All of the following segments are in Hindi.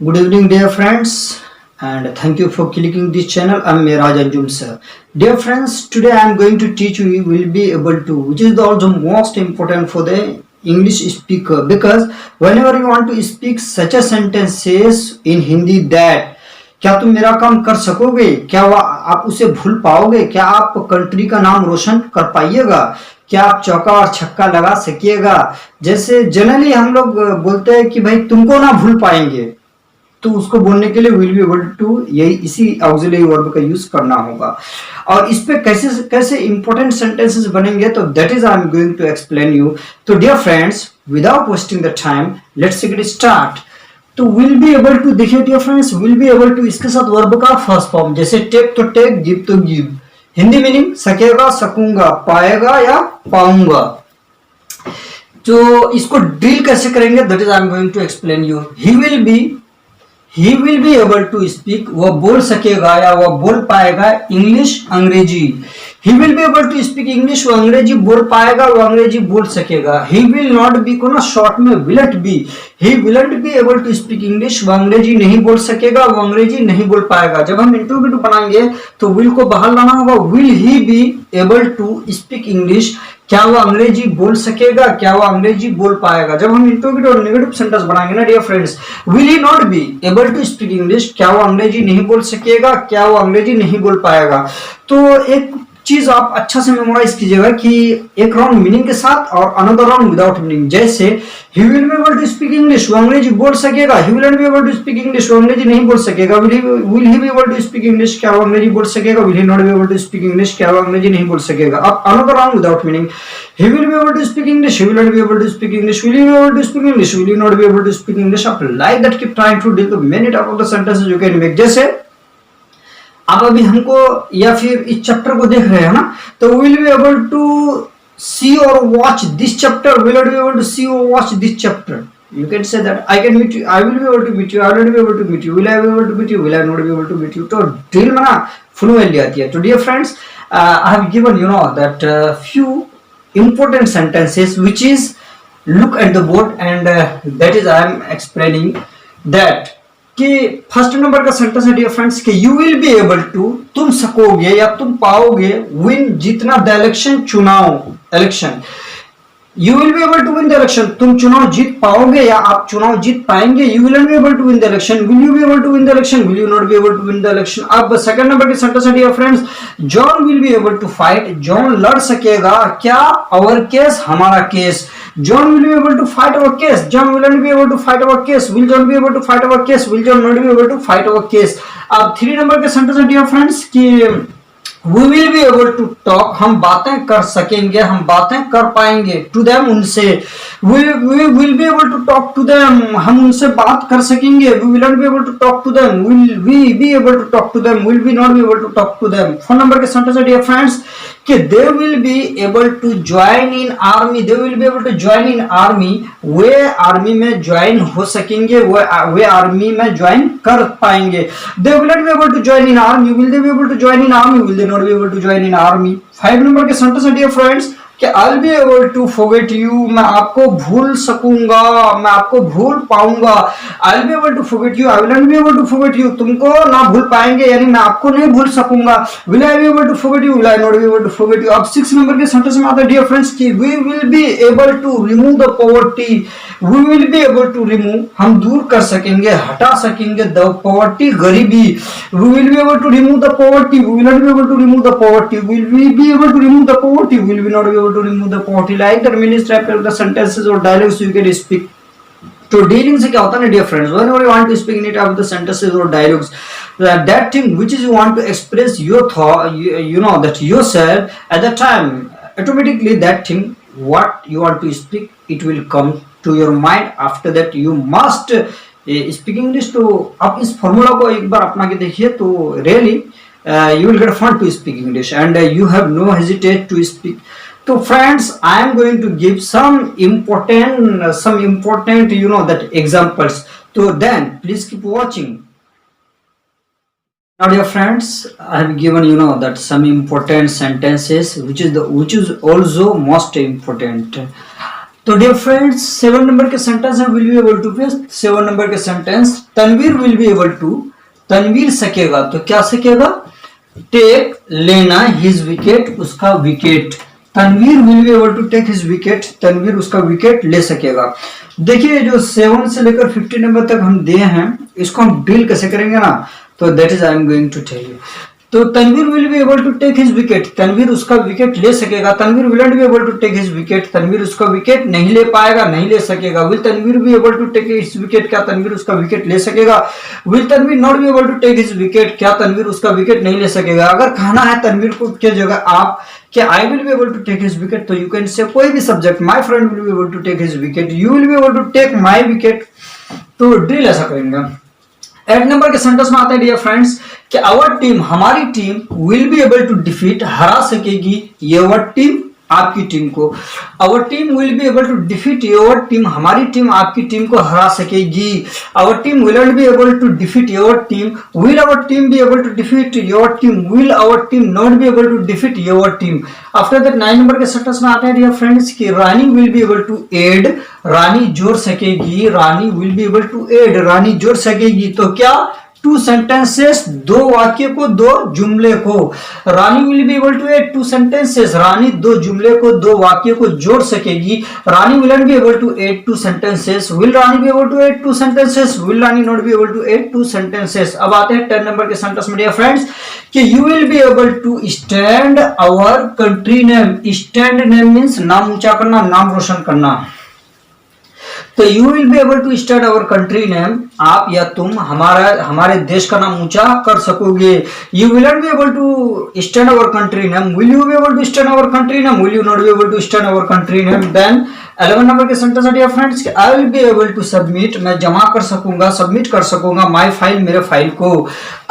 Good evening, dear friends, and thank you for clicking this channel. I'm Miraj Anjum sir. Dear friends, today I'm going to teach you. You will be able to, which is also most important for the English speaker, because whenever you want to speak such a sentences in Hindi that क्या तुम मेरा काम कर सकोगे, क्या आप उसे भूल पाओगे, क्या आप कंट्री का नाम रोशन कर पाइएगा, क्या आप चौका और छक्का लगा सकिएगा। जैसे जनरली हम लोग बोलते हैं कि भाई तुमको ना भूल पाएंगे, तो उसको बोलने के लिए विल बी एबल टू यही इसी ऑक्सिलरी वर्ब का यूज करना होगा। और इस पे कैसे कैसे इंपॉर्टेंट सेंटेंसेस बनेंगे, तो that is I am going to explain you. तो dear friends, without wasting the time let's get start. तो विल बी एबल टू, देखिए dear friends, will be able to इसके साथ वर्ब का फर्स्ट फॉर्म, जैसे टेक तो टेक, गिव तो गिव। हिंदी मीनिंग सकेगा, सकूंगा, पाएगा या पाऊंगा। तो इसको डील कैसे करेंगे, that is I am going to explain you. He will be able to speak, वह बोल सकेगा या वह बोल पाएगा इंग्लिश, अंग्रेजी। He will be able to speak English, वो अंग्रेजी बोल पाएगा, वो अंग्रेजी बोल सकेगा। ही विल नॉट बी को ना शॉर्ट में won't be, he won't be able to speak English, वो अंग्रेजी नहीं बोल सकेगा, वो अंग्रेजी नहीं बोल पाएगा। जब हम इंटरोगेटिव बनाएंगे तो विल को बाहर लाना होगा। Will he be able to speak English, क्या वो अंग्रेजी बोल सकेगा, क्या वो अंग्रेजी बोल पाएगा। जब हम इंटरोगेटिव और नेगेटिव सेंटेंस बनाएंगे ना dear friends, will he not be able to speak English, क्या वो अंग्रेजी नहीं बोल सकेगा, क्या वो अंग्रेजी नहीं बोल पाएगा। तो एक चीज आप अच्छा से मेमोराइज कीजिएगा कि एक राउंड मीनिंग के साथ और अनदर राउंड विदाउट मीनिंग। जैसे he will be able to speak English, वो अंग्रेजी बोल सकेगा। He will not be able to speak English, वो अंग्रेजी नहीं बोल सकेगा। Will he be able to speak English, क्या वो अंग्रेजी बोल सकेगा। Will he not be able to speak English, क्या वो अंग्रेजी नहीं बोल सकेगा। अब another round without meaning, he will be able to speak English, he will not be able to speak English, will he be able to speak English, will he not be able to speak English। आप like that keep trying to deal the many type of the sentences you can make। जैसे आप अभी हमको या फिर इस चैप्टर को देख रहे हैं ना, तो will be able to see or watch this chapter, will not be able to see or watch this chapter। You can say that I can meet you, I will be able to meet you, I will not be able to meet you, will I be able to meet you, will I not be able to meet you। तो ड्रिल में ना फुल वैल्यू आती है। तो dear friends, I have given that few important sentences which is look at the board and that is I am explaining that कि फर्स्ट नंबर का सेंटेंस है डियर फ्रेंड्स कि you will be able to, तुम सकोगे या तुम पाओगे, विन जीतना द इलेक्शन, चुनाव election. You will be able to win the election, तुम चुनाव जीत पाओगे या आप चुनाव जीत पाएंगे। You will not be able to win the election, will you be able to win the election, will you not be able to win the election. अब सेकंड नंबर के सेंटेंस है dear friends, John will be able to fight, John लड़ सकेगा, क्या आवर केस, हमारा केस। John will be able to fight our case, John will not be able to fight our case, will John be able to fight our case, will John not be able to fight our case. अब थ्री नंबर के सेंटेंस है डियर फ्रेंड्स कि We will be able to talk, हम बातें कर सकेंगे, हम बातें कर पाएंगे। To them, उनसे। We will be able to talk to them, हम उनसे बात कर सकेंगे। We will not be able to talk to them, will we be able to talk to them, will we not be able to talk to them। Phone number के सेंटेंस है डियर फ्रेंड्स कि they will be able to join in army, they will be able to join in army, way army में ज्वाइन हो सकेंगे, वे आर्मी में ज्वाइन कर पाएंगे। They will not be able to join in army, will they be able to join in army, will they not be able to join in army। 5 number के सेंटेंस है डियर फ्रेंड्स कि I'll be able to forget you, मैं आपको भूल सकूंगा, मैं आपको भूल पाऊंगा। I'll be able to forget you, I will not be able to forget you, तुमको ना भूल पाएंगे यानी मैं आपको नहीं भूल सकूंगा। Will I be able to forget you, will I not be able to forget you। अब 6 नंबर के सेंटेंस में आता है डियर फ्रेंड्स कि we will be able to remove the poverty, we will be able to remove, हम दूर कर सकेंगे, हटा सकेंगे the poverty, गरीबी। We will be able to remove the poverty, we will not be able to remove the poverty, will we be able to remove the poverty, will we not be able to remove the poverty। like that many type of the sentences or dialogues you can speak। तो डीलिंग से क्या होता है ना dear friends, whenever you want to speak in it of the sentences or dialogues, that thing which is you want to express your thought, you know that yourself at the time, automatically that thing what you want to speak, it will come to your mind। after that you must speak English। तो आप इस फॉर्मूला को एक बार अपना के देखिए तो really you will get fun to speak English and you have no hesitate to speak। तो friends, I am going to give some important that examples। तो then please keep watching। Now dear friends, I have given that some important sentences which is also most important। तो डियर फ्रेंड्स 7 नंबर के सेंटेंस है विल बी एबल टू पे 7 नंबर के sentence Tanveer will be able to, Tanveer सकेगा, तो क्या सकेगा, टेक लेना हिज विकेट, उसका wicket, Tanveer will be able to take his wicket, Tanveer उसका विकेट ले सकेगा। देखिए जो 7 से लेकर 50 नंबर तक हम दिए हैं इसको हम डील कैसे करेंगे ना, तो that is I am going to tell you. तो Tanveer will be able to take his wicket, Tanveer उसका विकेट ले सकेगा, Tanveer will not be able to take his wicket, Tanveer उसका विकेट नहीं ले पाएगा, नहीं ले सकेगा। Will Tanveer be able to take his wicket, क्या तनवीर उसका विकेट ले सकेगा। Will Tanveer not be able to take his wicket, क्या तनवीर उसका विकेट नहीं ले सकेगा। अगर कहना है तनवीर को के जगह आप कि I will be able to take his wicket, तो यू कैन से कोई भी subject, my friend will be able to take his wicket, you will be able to take my wicket, तो ड्रिल ऐसा करेंगे। 8 नंबर के सेंटेंस में आता है डियर फ्रेंड्स कि आवर टीम, हमारी team will be able to defeat, हरा सकेगी योर टीम, आपकी टीम को। Our team will be able to defeat your team, हमारी टीम आपकी टीम को हरा सकेगी। Our team will not be able to defeat your team, will our team be able to defeat your team, will our team not be able to defeat your team. After that 9 number के सेंटेंस में आता है डियर फ्रेंड्स कि Rani will be able to add, Rani जोड़ सकेगी, Rani will be able to add, Rani जोड़ सकेगी, तो क्या 2 सेंटेंसेस, 2 वाक्य को 2 जुमले को, Rani will be able to add 2 sentences, Rani 2 जुमले को 2 वाक्य को जोड़ सकेगी। Rani will not be able to add 2 sentences, will Rani be able to add 2 sentences, will Rani not be able to add 2 sentences. अब आते हैं 10 नंबर के सेंटेंस में डियर फ्रेंड्स कि you will be able to stand our country name, stand name means नाम ऊंचा करना, नाम रोशन करना, तो you will be able to stand our country name, आप या तुम हमारे देश का नाम ऊंचा कर सकोगे। You will not be able to stand our country name, will you be able to stand our country name, will you not be able to stand our country name. Then 11 number के सेंटेंस है डियर फ्रेंड्स कि I will be able to submit, मैं जमा कर सकूंगा, सबमिट कर सकूंगा माय फाइल, मेरे फाइल को।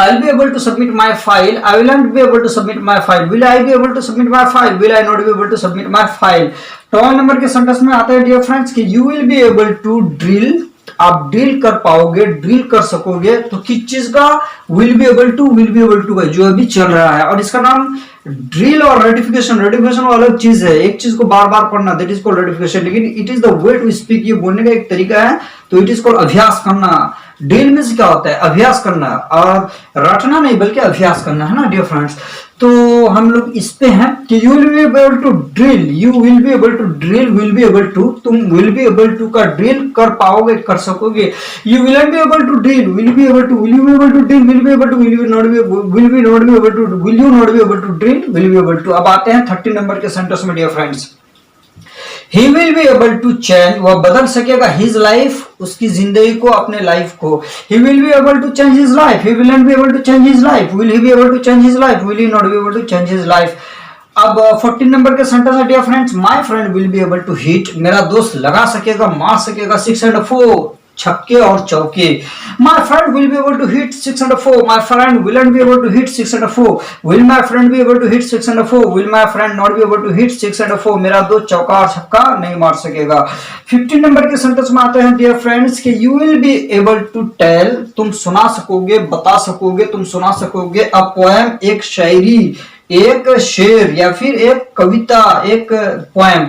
I will be able to submit my file, I will not be able to submit my file, will I be able to submit my file, will I not be able to submit my file. 12 number के सेंटेंस में आता है डियर फ्रेंड्स कि you will be able to drill, आप ड्रिल कर पाओगे, ड्रिल कर सकोगे, तो किस चीज का, will be able to, will be able to का जो अभी चल रहा है, और इसका नाम ड्रिल और रेटिफिकेशन, रेटिफिकेशन वो अलग चीज है, एक चीज को बार बार पढ़ना दैट इज कॉल्ड रेटिफिकेशन, लेकिन it is the way to speak, ये बोलने का एक तरीका है, तो इट इज कॉल्ड अभ्यास करना। ड्रिल मींस क्या होता है, अभ्यास करना, और रटना नहीं बल्कि अभ्यास करना है ना डियर फ्रेंड्स। तो हम लोग इस पे हैं कि you will be able to drill, you will be able to drill, will be able to, तुम विल बी एबल टू का ड्रिल कर पाओगे, कर सकोगे। You will not be able to drill, will be able to, will you be able to drill, will be able to, will you not be able to, will you not be able to drill, will be able to. अब आते हैं 30 नंबर के सेंटेंस में dear friends, he will be able to change, वह बदल सकेगा हिज लाइफ, उसकी जिंदगी को, अपने लाइफ को। He will be able to change his life, he will not be able to change his life, will he be able to change his life, will he not be able to change his life. अब 14 नंबर के सेंटेंस है dear friends, my friend will be able to hit, मेरा दोस्त लगा सकेगा, मार सकेगा 6 and 4 छक्के और चौके। My friend will be able to hit 6 and 4, my friend will not be able to hit 6 and 4, will my friend be able to hit 6 and 4, will my friend not be able to hit 6 and 4, मेरा दोस्त चौका और छक्का नहीं मार सकेगा। 15 नंबर के सेंटेंस में आते हैं डियर फ्रेंड्स कि you will be able to tell, तुम सुना सकोगे, बता सकोगे, तुम सुना सकोगे, अ पोएम, एक शायरी, एक शेर या फिर एक कविता, एक poem.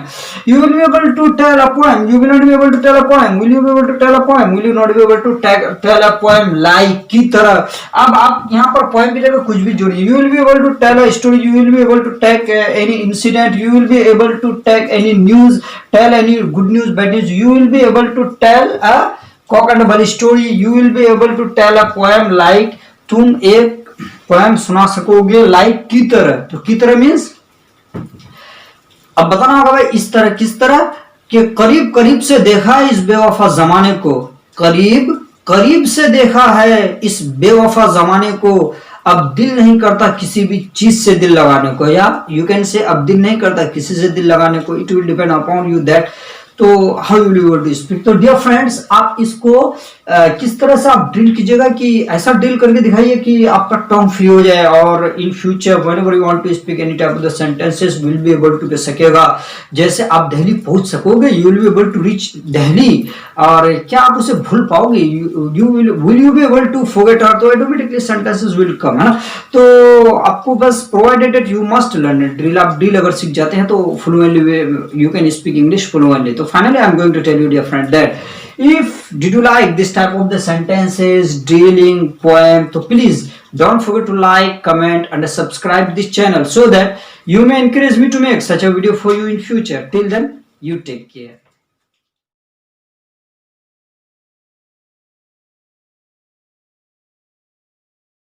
You will be able to tell a poem, you will not be able to tell a poem, will you be able to tell a poem, will you not be able to tell a poem, like की तरह। अब आप यहाँ पर पोएम की जगह कुछ भी जोड़िए। You will be able to tell a story, you will be able to take any incident, you will be able to take any news, tell any good news, bad news, you will be able to tell a cock and bull story, you will be able to tell a poem like, तुम एक पोएम सुना सकोगे लाइक की तरह। तो की तरह मींस, अब बताना होगा भाई इस तरह, किस तरह कि करीब करीब से देखा है इस बेवफा जमाने को, करीब करीब से देखा है इस बेवफा जमाने को, अब दिल नहीं करता किसी भी चीज से दिल लगाने को, या यू कैन से अब दिल नहीं करता किसी से दिल लगाने को, it will depend upon you that. तो how will you to speak. तो डियर फ्रेंड्स, आप इसको किस तरह से आप ड्रिल कीजिएगा कि ऐसा ड्रिल करके दिखाइए कि आपका टंग फ्री हो जाए और in future whenever you want to speak any type of the sentences will be able to कर सकेगा। जैसे आप दिल्ली पहुंच सकोगे, you will be able to reach Delhi, और क्या आप उसे भूल पाओगे? Will you be able to forget और तो ऑटोमेटिकली सेंटेंसेस विल कम, है ना। तो आपको बस provided that you must learn drill. आप ड्रिल अगर सीख जाते हैं तो fluently you can speak English fluently. तो finally I am going to tell you dear friend that if did you like this type of the sentences, drilling, poem, so please don't forget to like, comment and subscribe this channel so that you may encourage me to make such a video for you in future. Till then, you take care.